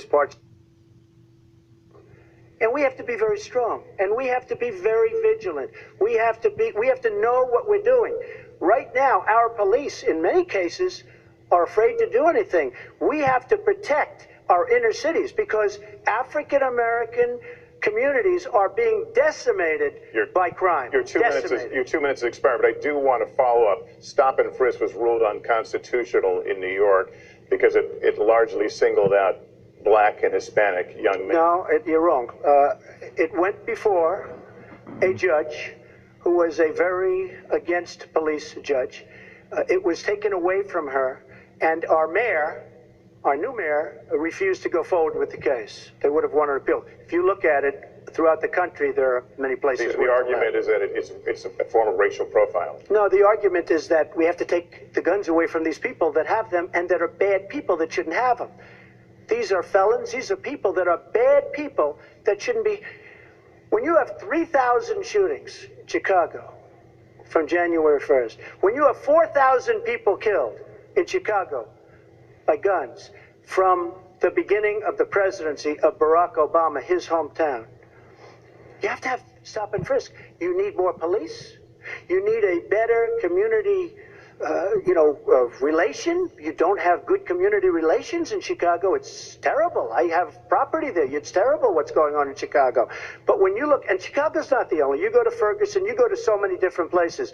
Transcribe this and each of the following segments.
parts. And we have to be very strong, and we have to be very vigilant. We have to know what we're doing. Right now, our police, in many cases, are afraid to do anything. We have to protect our inner cities because African American communities are being decimated by crime. Your 2 minutes has expired, but I do want to follow up. Stop and frisk was ruled unconstitutional in New York because it largely singled out Black and Hispanic young men. No, you're wrong. It went before a judge who was a very against police judge. It was taken away from her, and our new mayor, refused to go forward with the case. They would have won an appeal. If you look at it throughout the country, there are many places. The argument is that it's a form of racial profiling. No, the argument is that we have to take the guns away from these people that have them and that are bad people that shouldn't have them. These are felons. These are people that are bad people that shouldn't be. When you have 3,000 shootings in Chicago from January 1st, when you have 4,000 people killed in Chicago by guns from the beginning of the presidency of Barack Obama, his hometown, you have to have stop and frisk. You need more police. You need a better community relation. You don't have good community relations in Chicago. It's terrible. I have property there. It's terrible what's going on in Chicago. But when you look, and Chicago's not the only, you go to Ferguson, you go to so many different places.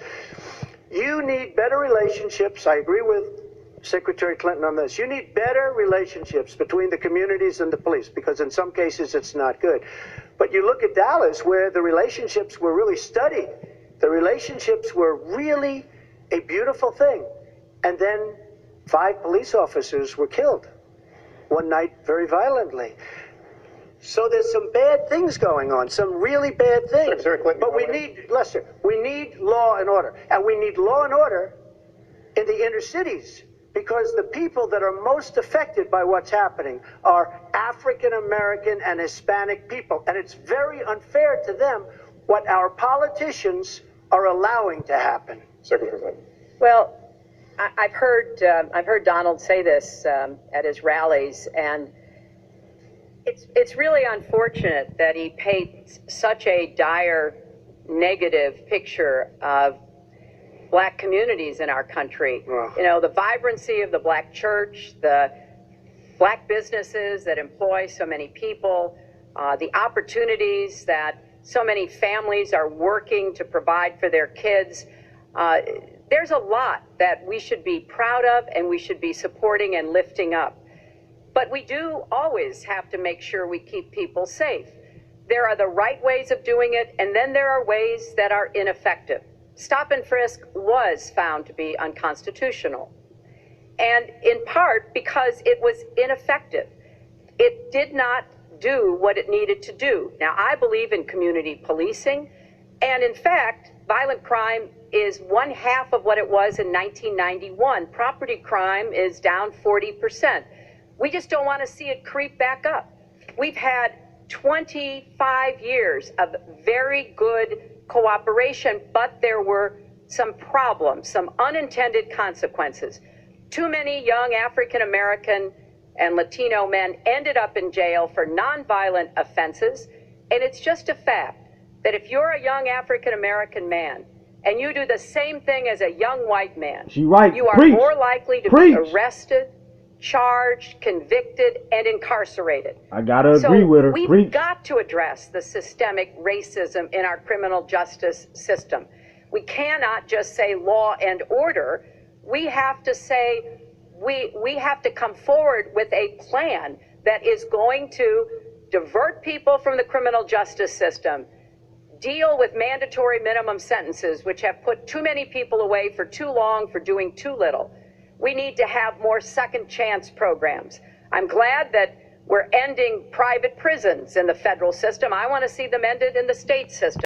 You need better relationships. I agree with Secretary Clinton on this. You need better relationships between the communities and the police, because in some cases it's not good. But you look at Dallas, where the relationships were really studied. The relationships were really a beautiful thing. And then 5 police officers were killed one night very violently. So there's some bad things going on, some really bad things. But we need, Lester, we need law and order. And we need law and order in the inner cities, because the people that are most affected by what's happening are African American and Hispanic people. And it's very unfair to them what our politicians are allowing to happen. Secretary Clinton. Well, I've heard Donald say this at his rallies, and it's really unfortunate that he paints such a dire, negative picture of Black communities in our country. You know, the vibrancy of the Black church, the Black businesses that employ so many people, the opportunities that so many families are working to provide for their kids. There's a lot that we should be proud of and we should be supporting and lifting up. But we do always have to make sure we keep people safe. There are the right ways of doing it, and then there are ways that are ineffective. Stop and frisk was found to be unconstitutional, and in part because it was ineffective. It did not do what it needed to do. Now, I believe in community policing, and in fact, violent crime is 1/2 of what it was in 1991. Property crime is down 40%. We just don't want to see it creep back up. We've had 25 years of very good cooperation, but there were some problems, some unintended consequences. Too many young African American and Latino men ended up in jail for nonviolent offenses, and it's just a fact that if you're a young African American man and you do the same thing as a young white man, you are more likely to be arrested, charged, convicted, and incarcerated. I gotta agree with her. We've got to address the systemic racism in our criminal justice system. We cannot just say law and order. We have to say we have to come forward with a plan that is going to divert people from the criminal justice system, deal with mandatory minimum sentences, which have put too many people away for too long for doing too little. We need to have more second chance programs. I'm glad that we're ending private prisons in the federal system. I want to see them ended in the state system.